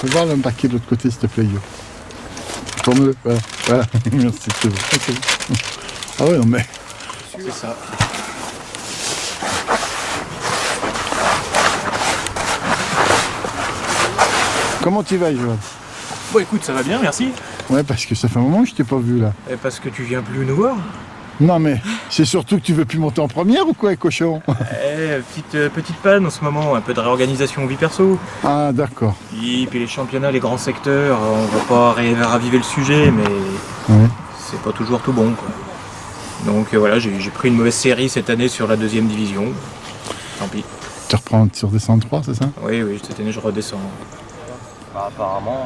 Fais voir le paquet de l'autre côté, s'il te plaît, Guillaume. Tourne-le, voilà. Voilà. Merci, c'est bon. Ah, c'est bon. Ah ouais, non mais... C'est ça. Comment tu vas, Joël? Bon écoute, ça va bien, merci. Ouais, parce que ça fait un moment que je t'ai pas vu, là. Et parce que tu viens plus nous voir. Non mais, c'est surtout que tu veux plus monter en première ou quoi, cochon? Petite panne en ce moment, un peu de réorganisation vie perso. Ah, d'accord. Et puis les championnats, les grands secteurs, on va pas raviver le sujet, mais Ouais. c'est pas toujours tout bon, quoi. Donc voilà, j'ai pris une mauvaise série cette année sur la 2e division. Tant pis. Tu reprends sur descendre 3, c'est ça? Oui, cette année je redescends. Bah, apparemment,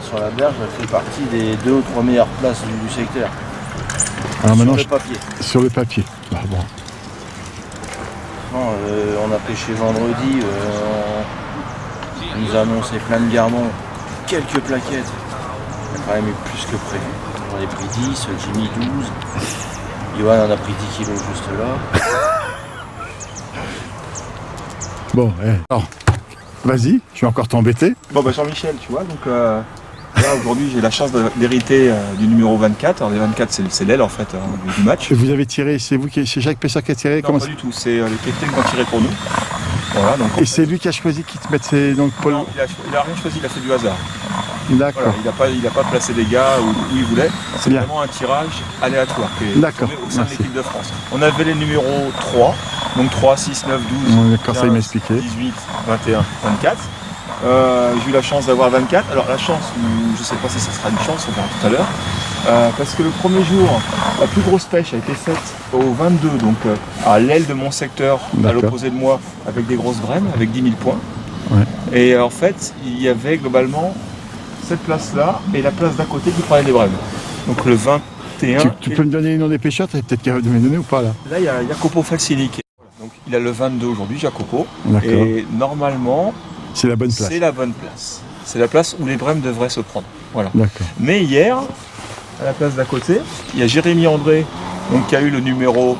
sur la berge, elle fait partie des 2 ou 3 meilleures places du secteur. Alors sur maintenant, le papier. Sur le papier. Bah, bon. Non, on a pêché vendredi, on nous a annoncé plein de gardons, quelques plaquettes. On a quand même eu plus que prévu. J'en ai pris 10, Jimmy 12. Johan en a pris 10 kilos juste là. Bon, alors, vas-y, je vais encore t'embêter. Bon bah Jean-Michel, tu vois, donc là aujourd'hui j'ai la chance d'hériter du numéro 24. Alors les 24 c'est l'aile en fait du match. Et vous avez tiré, c'est vous qui, c'est Jacques Pêcheur qui a tiré? Non, Comment pas du tout, c'est les capitaines qui ont tiré pour nous. Voilà, donc, Et c'est lui qui a choisi qui te mette donc Paul. non, il a rien choisi, il a fait du hasard. D'accord. Voilà, il a pas placé des gars où il voulait. C'est Bien. vraiment un tirage aléatoire qui est D'accord, tombé au sein de merci. l'équipe de France. On avait les numéros 3, donc 3, 6, 9, 12, Bon, d'accord, ça, il 15, m'a expliqué. 18, 21, 24. J'ai eu la chance d'avoir 24. Alors la chance, je ne sais pas si ça sera une chance, on verra tout à l'heure. Parce que le premier jour, la plus grosse pêche a été faite au 22, donc à l'aile de mon secteur, à D'accord. l'opposé de moi, avec des grosses brèmes, avec 10 000 points. Ouais. Et en fait, il y avait globalement cette place-là et la place d'à côté qui prenait des brèmes. Donc le 21. Tu peux me donner le nom des pêcheurs? Tu es peut-être capable de me les donner ou pas là? Là, il y a Jacopo Falsini. Donc il a le 22 aujourd'hui, Jacopo. D'accord. Et normalement, C'est la bonne place. c'est la bonne place. C'est la place où les brèmes devraient se prendre. Voilà. D'accord. Mais hier, à la place d'à côté, il y a Jérémy André, donc, qui a eu le numéro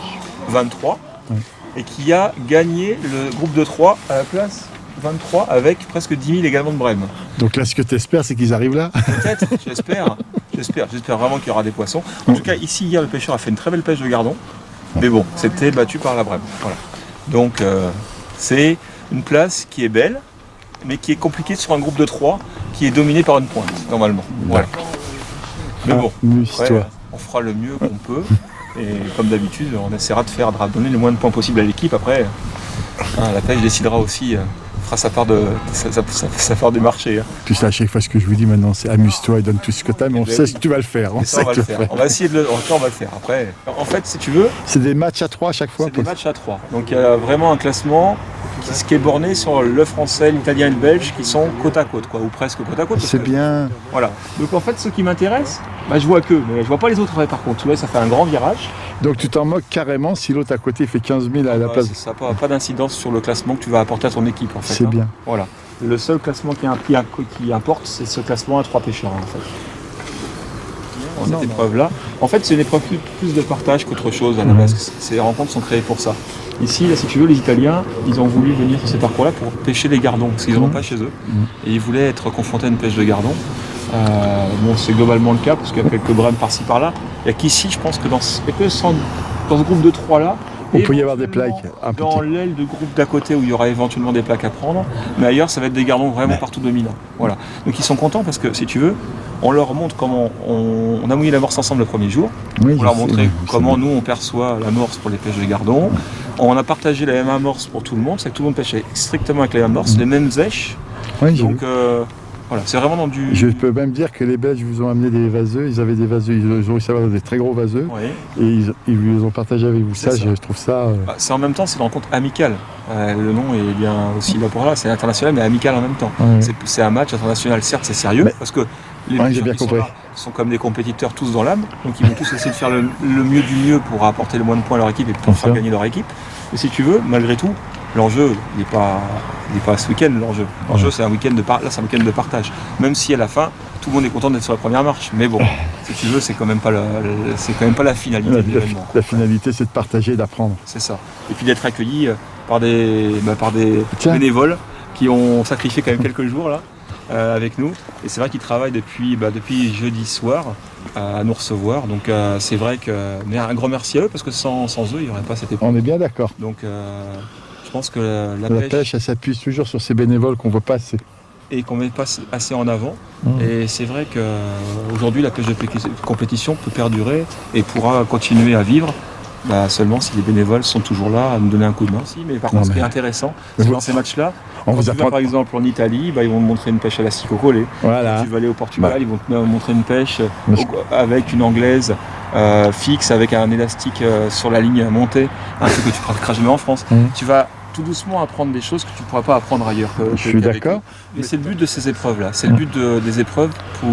23 Ouais. et qui a gagné le groupe de 3 à la place 23 avec presque 10 000 également de brèmes. Donc là, ce que tu espères, c'est qu'ils arrivent là? Peut-être, j'espère. J'espère vraiment qu'il y aura des poissons. En tout cas, ici, hier, le pêcheur a fait une très belle pêche de gardon. Mais bon, c'était battu par la brème. Voilà. Donc, c'est une place qui est belle, mais qui est compliquée sur un groupe de 3 qui est dominé par une pointe, normalement. Voilà. Mais bon, Amuse-toi. après, on fera le mieux qu'on peut. Et comme d'habitude, on essaiera de donner le moins de points possible à l'équipe. Après, la pêche décidera aussi, fera sa part, sa part du marché. Hein. Puis ça, à chaque fois, ce que je vous dis maintenant, c'est amuse-toi et donne tout ce que tu as, mais on Ben sait oui. que tu vas le faire. On Et ça, sait on va que le tu vas faire. le On va essayer de le on va le faire. Après, en fait, si tu veux, C'est des matchs à 3 à chaque fois? c'est des matchs à 3. Donc il y a vraiment un classement qui est borné sur le français, l'italien et le belge qui sont côte à côte, quoi, ou presque côte à côte. parce C'est que- bien. Voilà. Donc en fait, ce qui m'intéresse, je vois que, mais je vois pas les autres par contre. Tu vois, ça fait un grand virage. Donc tu t'en moques carrément si l'autre à côté fait 15 000 à la place. Ça n'a pas d'incidence sur le classement que tu vas apporter à ton équipe en fait. C'est hein. bien. Voilà. Le seul classement qui importe, c'est ce classement à 3 pêcheurs en fait. Cette épreuve-là. En fait, c'est une épreuve plus de partage qu'autre chose à la base. Ces rencontres sont créées pour ça. Ici, là, si tu veux, les Italiens, ils ont voulu venir sur ces parcours-là pour pêcher les gardons, parce qu'ils n'en ont pas chez eux. Et ils voulaient être confrontés à une pêche de gardons. Bon, c'est globalement le cas, parce qu'il y a quelques brèmes par-ci par-là. Il n'y a qu'ici, je pense que dans ce groupe de 3-là, On peut y avoir des éventuellement, plaques, un dans petit. l'aile de groupe d'à côté où il y aura éventuellement des plaques à prendre, mais ailleurs ça va être des gardons vraiment partout dominants. Voilà. Donc ils sont contents parce que si tu veux, on leur montre comment on a mouillé l'amorce ensemble le premier jour. Oui, On leur je sais, montrer oui, comment c'est bien. nous on perçoit l'amorce pour les pêches de gardons. On a partagé la même amorce pour tout le monde, c'est que tout le monde pêchait strictement avec les mêmes amorces, les mêmes zèches. Oui, j'ai vu. Donc voilà, c'est vraiment dans du. Je peux même dire que les Belges vous ont amené des vaseux, ils avaient des vaseux, ils ont réussi à avoir des très gros vaseux, Oui. et ils vous ont partagé avec vous. C'est Ça, ça. je trouve ça... Bah, c'est en même temps, c'est une rencontre amicale. Le nom est bien aussi là pour là, c'est international mais amical en même temps. Ouais. C'est un match international, certes c'est sérieux, Mais- parce que les Ouais, pêcheurs j'ai bien qui sont compris. là sont comme des compétiteurs tous dans l'âme, donc ils vont tous essayer de faire le mieux du mieux pour apporter le moins de points à leur équipe et pour Bien faire sûr. gagner leur équipe. Mais si tu veux, malgré tout, l'enjeu n'est pas ce week-end, l'enjeu. L'enjeu c'est un week-end c'est un week-end de partage. Même si à la fin, tout le monde est content d'être sur la première marche. Mais bon, si tu veux, c'est quand même pas la finalité de l'événement. La finalité, c'est de partager et d'apprendre. C'est ça. Et puis d'être accueilli par des Tiens. bénévoles qui ont sacrifié quand même quelques jours là. avec nous. Et c'est vrai qu'ils travaillent depuis jeudi soir à nous recevoir. Donc c'est vrai que mais un grand merci à eux parce que sans eux, il n'y aurait pas cette épreuve. On est bien d'accord. Donc je pense que la La pêche, pêche, elle s'appuie toujours sur ces bénévoles qu'on voit pas assez. et qu'on ne met pas assez en avant. Et c'est vrai qu'aujourd'hui, la pêche de compétition peut perdurer et pourra continuer à vivre. Seulement si les bénévoles sont toujours là à nous donner un coup de main. Mais par contre, ce qui est intéressant, c'est que dans ces matchs-là, On quand vous tu vas apprend. par exemple en Italie, ils vont te montrer une pêche à l'asticot collé. Voilà. Tu vas aller au Portugal, Bah. ils vont te montrer une pêche Mais je- avec une anglaise fixe, avec un élastique sur la ligne montée, un truc que tu ne pratiqueras jamais en France. Tu vas tout doucement apprendre des choses que tu ne pourras pas apprendre ailleurs. Je suis d'accord. Mais c'est le but de ces épreuves-là. C'est le but des épreuves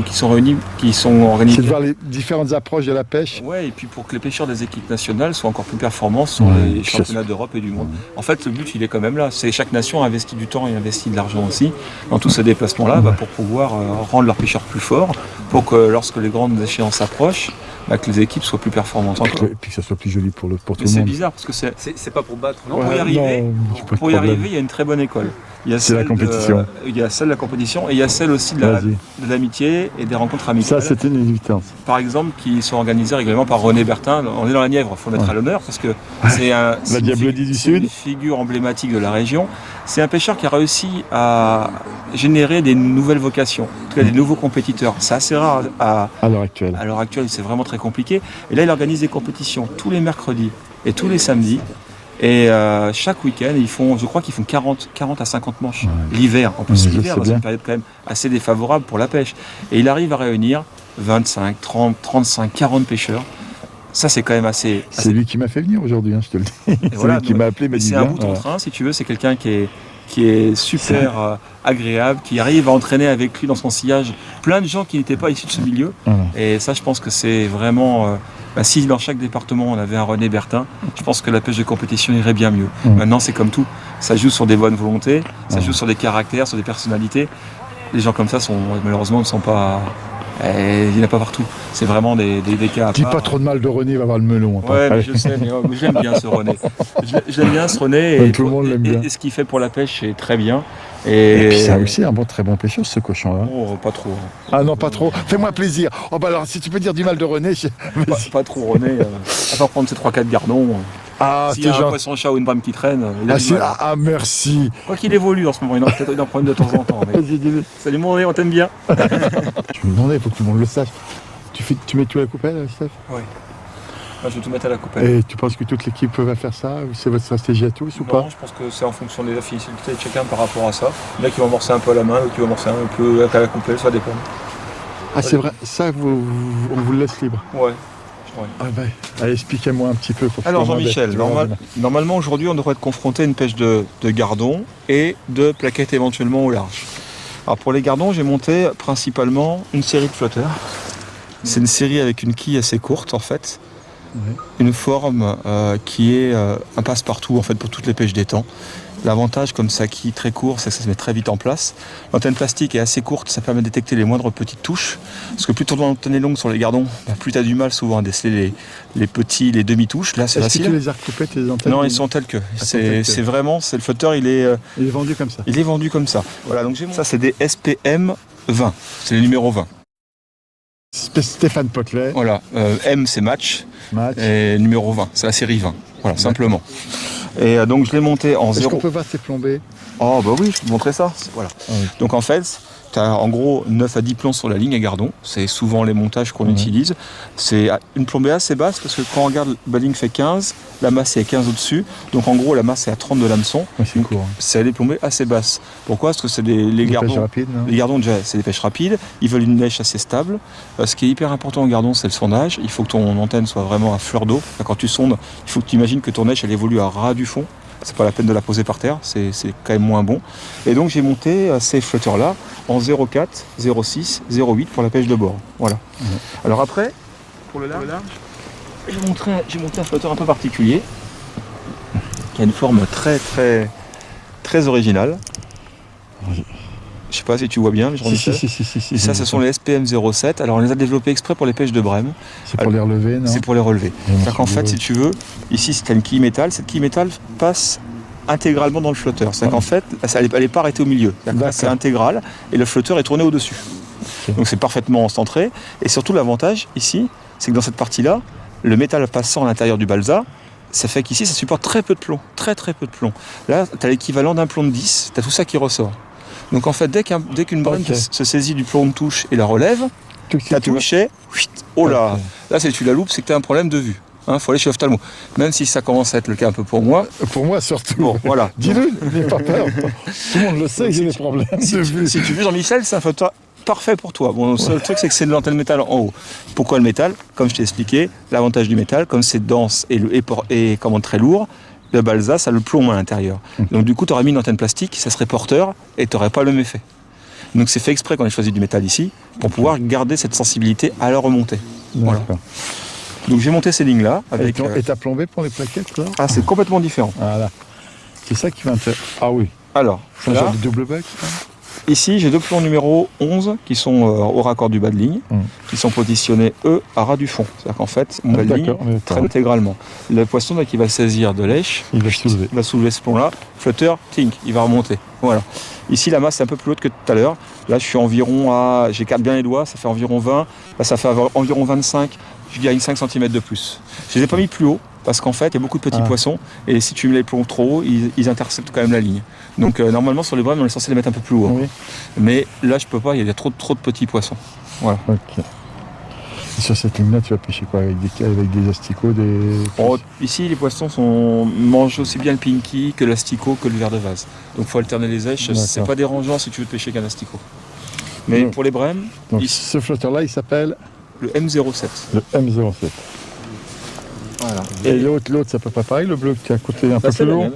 qui sont réunies, qui sont organisées. C'est de voir les différentes approches de la pêche. Ouais, et puis pour que les pêcheurs des équipes nationales soient encore plus performants sur Ouais, les puis championnats d'Europe et du monde. En fait, le but, il est quand même là. C'est chaque nation investit du temps et investit de l'argent aussi dans tous ces déplacements-là pour pouvoir rendre leurs pêcheurs plus forts, pour que lorsque les grandes échéances approchent, que les équipes soient plus performantes encore. Et puis que ça soit plus joli pour tout Mais le c'est monde. bizarre parce que C'est pas pour battre, non? pour y Ouais, arriver, non, j'ai pas de pour y problème. arriver, il y a une très bonne école. Il y a C'est la celle compétition. il y a celle de la compétition et il y a celle aussi de Vas-y. l'amitié et des rencontres Ça, amicales. c'était une évidence. Par exemple, qui sont organisées régulièrement par René Bertin. On est dans la Nièvre, il faut le mettre à l'honneur parce que c'est une Diablodie du c'est une Sud. figure emblématique de la région. C'est un pêcheur qui a réussi à générer des nouvelles vocations, en tout cas des nouveaux compétiteurs. C'est assez rare À l'heure actuelle. à l'heure actuelle, c'est vraiment très compliqué. Et là, il organise des compétitions tous les mercredis et tous les samedis. Et chaque week-end, je crois qu'ils font 40 à 50 manches l'hiver. En plus, Ouais, je l'hiver, sais c'est bien. une période quand même assez défavorable pour la pêche. Et il arrive à réunir 25, 30, 35, 40 pêcheurs. Ça, c'est quand même assez... C'est lui qui m'a fait venir aujourd'hui, hein, je te le dis. C'est voilà, lui qui m'a appelé, m'a dit c'est un viens. bout en train, si tu veux. C'est quelqu'un qui est super agréable, qui arrive à entraîner avec lui dans son sillage plein de gens qui n'étaient pas issus de ce milieu. Voilà. Et ça, je pense que c'est vraiment... si dans chaque département, on avait un René Bertin, je pense que la pêche de compétition irait bien mieux. Maintenant, c'est comme tout. Ça joue sur des bonnes volontés, ça joue sur des caractères, sur des personnalités. Les gens comme ça, malheureusement, ne sont pas... il n'y en a pas partout. C'est vraiment des cas à Dis part. pas trop de mal de René, il va avoir le melon. Attends. Ouais, mais Allez. je sais, mais j'aime bien ce René. J'aime bien ce René. Ouais, tout le monde l'aime bien. Et ce qu'il fait pour la pêche, c'est très bien. Et puis c'est aussi un très bon pêcheur, ce cochon-là. Oh, pas trop. Ah non, pas trop. Fais-moi plaisir. Oh bah alors, si tu peux dire du mal de René, Pas trop René. À part prendre ses 3-4 gardons. Ah, S'il y t'es a un gentil. poisson-chat ou une brame qui traîne, il a Ah, du mal. merci. Quoi qu'il évolue en ce moment, il en prend une de temps en temps. Mais... Vas-y, dis-le. Salut mon René, on t'aime bien. Je me demandais, il faut que tout le monde le sache. Tu mets tout à la coupelle, Steph? Moi, je vais tout mettre à la coupelle. Et tu penses que toute l'équipe va faire ça? Ou c'est votre stratégie à tous ou pas? Non, je pense que c'est en fonction des affinités de chacun par rapport à ça. Il y en a qui vont amorcer un peu à la main, d'autres qui vont amorcer un peu à la coupelle, ça dépend. Ah, c'est vrai. Ça, on vous le laisse libre. Ouais. Ah bah, allez, expliquez-moi un petit peu. Pour que Alors je comprenne. Jean-Michel, normalement aujourd'hui on devrait être confronté à une pêche de gardons et de plaquettes éventuellement au large. Alors pour les gardons, j'ai monté principalement une série de flotteurs. C'est une série avec une quille assez courte en fait. Ouais. Une forme qui est un passe-partout en fait pour toutes les pêches d'étang. L'avantage, comme sa quille très court, c'est que ça se met très vite en place. L'antenne plastique est assez courte, ça permet de détecter les moindres petites touches. Parce que plus ton antenne est longue sur les gardons, plus tu as du mal souvent à déceler les demi-touches. Là, c'est Est-ce que facile. tu les as recoupées, tes antennes? Non, ils sont tels que. tels que. C'est vraiment, c'est le flotteur, il est vendu comme ça. vendu comme ça. Voilà, donc ça, c'est des SPM 20. C'est le numéro 20. Stéphane Potelet, Voilà, M c'est match match. et numéro 20, c'est la série 20. Voilà, simplement. Et donc je l'ai monté en Est-ce 0. qu'on peut voir ces plombées? Oh bah oui, je peux te montrer ça. Voilà. Ah oui. Donc en fait, tu as en gros 9 à 10 plombs sur la ligne à gardon. C'est souvent les montages qu'on utilise. C'est une plombée assez basse parce que quand on regarde, la ligne fait 15, la masse est à 15 au-dessus. Donc en gros, la masse est à 30 de l'hameçon. Ouais, c'est court. C'est des plombées assez basses. Pourquoi? Parce que c'est les Des pêches gardons. rapides, non? Les gardons, déjà, c'est des pêches rapides. Ils veulent une neige assez stable. Ce qui est hyper important au gardon, c'est le sondage. Il faut que ton antenne soit vraiment à fleur d'eau. Quand tu sondes, il faut que tu imagines que ton neige, elle évolue à ras du fond. C'est pas la peine de la poser par terre, c'est quand même moins bon. Et donc j'ai monté ces flotteurs-là en 0,4, 0,6, 0,8 pour la pêche de bord. Voilà. Alors après, pour le large, j'ai monté un flotteur un peu particulier, qui a une forme très originale. Je sais pas si tu vois bien, mais Si. Et ça, ce sont les SPM 07. Alors, on les a développés exprès pour les pêches de brème. C'est pour les relever, non? C'est pour les relever. Et moi, C'est-à-dire qu'en je fait, veux. si tu veux, ici, c'est une quille métal. Cette quille métal passe intégralement dans le flotteur. C'est qu'en fait, elle n'est pas arrêtée au milieu. Là, c'est intégral et le flotteur est tourné au-dessus. Donc c'est parfaitement centré. Et surtout l'avantage ici, c'est que dans cette partie-là, le métal passant à l'intérieur du balsa, ça fait qu'ici ça supporte très peu de plomb, très peu de plomb. Là, tu as l'équivalent d'un plomb de 10, tu as tout ça qui ressort. Donc en fait, dès qu'une brème se saisit du plomb de touche et la relève, ta touche est... Oh là, là si tu la loupes, c'est que tu as un problème de vue. Faut aller chez l'ophtalmo. Même si ça commence à être le cas un peu pour moi. Pour moi surtout. Bon, voilà. Dis-le, n'aie pas peur. Tout le monde le sait que j'ai des problèmes de vue. Si tu veux, Jean-Michel, c'est un flotteur parfait pour toi. Bon, le seul truc, c'est que c'est de l'antenne métal en haut. Pourquoi le métal? Comme je t'ai expliqué, l'avantage du métal, comme c'est dense et comment très lourd, le balsa, ça a le plomb à l'intérieur. Donc du coup, tu aurais mis une antenne plastique, ça serait porteur et tu n'aurais pas le même effet. Donc c'est fait exprès qu'on ait choisi du métal ici, pour pouvoir garder cette sensibilité à la remontée. Voilà. Donc j'ai monté ces lignes-là. Avec, et t'as plombé pour les plaquettes là? Ah, c'est complètement différent. Voilà. C'est ça qui m'intéresse. Ah oui. Alors, c'est un genre de double buck. Ici, j'ai deux plombs numéro 11 qui sont au raccord du bas de ligne, qui sont positionnés, eux, à ras du fond. C'est-à-dire qu'en fait, mon bas de ligne traîne intégralement. Le poisson, qui va saisir de lèche, il va soulever ce plomb-là. Flotteur, tink, il va remonter. Voilà. Ici, la masse est un peu plus haute que tout à l'heure. Là, je suis environ à... J'écarte bien les doigts, ça fait environ 20. Là, ça fait environ 25. Je gagne 5 cm de plus. Je ne les ai pas mis plus haut, parce qu'en fait, il y a beaucoup de petits poissons. Et si tu mets les plombs trop haut, ils interceptent quand même la ligne. Donc, normalement, sur les brèmes, on est censé les mettre un peu plus haut. Oui. Mais là, je peux pas, il y a trop de petits poissons. Voilà. Ok. Et sur cette ligne-là, tu vas pêcher quoi? Avec des asticots, ici, les poissons mangent aussi bien le pinky que l'asticot que le ver de vase. Donc, il faut alterner les èches. C'est pas dérangeant si tu veux pêcher qu'un asticot. Mais pour les brèmes... Donc, ce flotteur-là, il s'appelle le M07. Le M07. Voilà. Et l'autre, ça peut pas pareil, le bleu qui est à côté un peu plus long.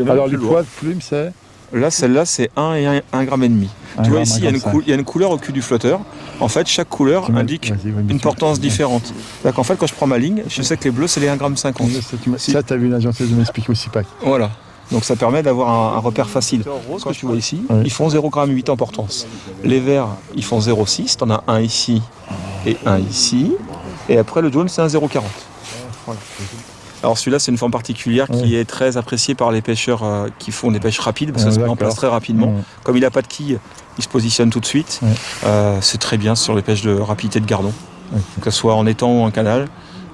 Alors, les poids de plume, c'est... Là, celle-là, c'est 1 et 1,5 g. Tu vois, ici, il y a une couleur au cul du flotteur. En fait, chaque couleur indique une portance différente. C'est-à-dire qu'en fait, quand je prends ma ligne, je sais que les bleus, c'est les 1,50 g. Ça, tu as vu une agence de m'expliquer aussi pas. Voilà. Donc ça permet d'avoir un repère facile. Ce que tu vois ici, ils font 0,8 g en portance. Les verts, ils font 0,6. Tu en as un ici et un ici. Et après, le jaune, c'est un 0,40. Voilà. Alors celui-là, c'est une forme particulière qui est très appréciée par les pêcheurs qui font des pêches rapides, parce que ça se met en place très rapidement. Comme il n'a pas de quille, il se positionne tout de suite. C'est très bien sur les pêches de rapidité de gardon, que ce soit en étang ou en canal.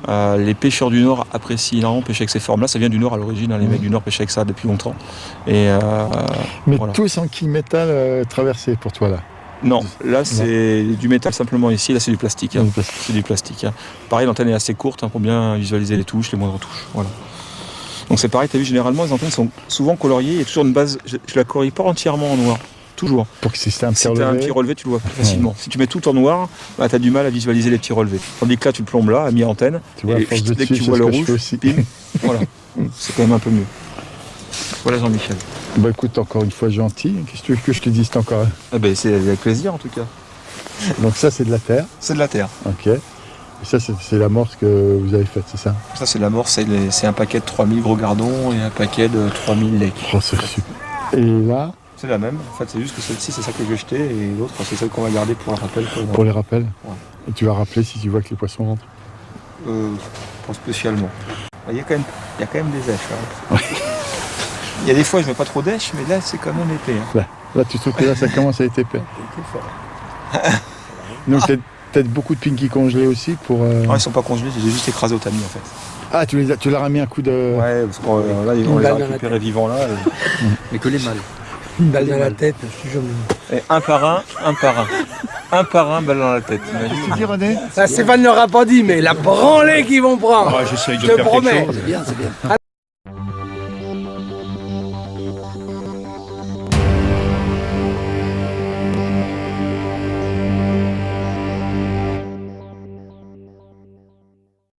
Les pêcheurs du Nord apprécient énormément pêcher avec ces formes-là. Ça vient du Nord à l'origine, les mecs du Nord pêchaient avec ça depuis longtemps. Et, mais voilà. Tout sans quille métal traversé pour toi là? Non, là c'est du métal simplement ici, là c'est du plastique. C'est du plastique. Pareil, l'antenne est assez courte pour bien visualiser les touches, les moindres touches. Voilà. Donc c'est pareil, tu as vu, généralement les antennes sont souvent coloriées, il y a toujours une base, je la colorie pas entièrement en noir, toujours. Pour que si tu as un petit relevé, tu le vois plus facilement. Si tu mets tout en noir, tu as du mal à visualiser les petits relevés. Tandis que là tu le plombes là, à mi-antenne, et dès que tu vois le rouge, bim, voilà. C'est quand même un peu mieux. Voilà Jean-Michel. Bah écoute, encore une fois gentil, qu'est-ce que tu veux que je te dise encore? C'est avec plaisir en tout cas. Donc ça c'est de la terre? C'est de la terre. Ok. Et ça c'est l'amorce que vous avez faite, c'est ça? Ça c'est l'amorce, c'est un paquet de 3000 gros gardons et un paquet de 3000 lecs. Oh c'est super. Et là? C'est la même, en fait c'est juste que celle-ci c'est celle que j'ai jetée et l'autre c'est celle qu'on va garder pour le rappel. Pour les rappels? Ouais. Et tu vas rappeler si tu vois que les poissons rentrent? Pas spécialement. Il y a quand même des èches. Hein. Il y a des fois je mets pas trop d'èches, mais là c'est quand même épais. Hein. Là tu trouves que là ça commence à être épais. Donc peut-être beaucoup de pinky congelés aussi pour... Non, ils sont pas congelés, j'ai juste écrasé au tamis en fait. Ah tu leur as mis un coup de... Ouais, parce que là on les a récupérés vivants là. Mais que les mâles. Une balle dans la tête, je suis jamais. Et un par un, balle dans la tête. Tu dis René? Ça Stéphane ne l'aura pas dit, mais la branlée qu'ils vont prendre. J'essaye de je te faire promets. quelque chose. C'est bien.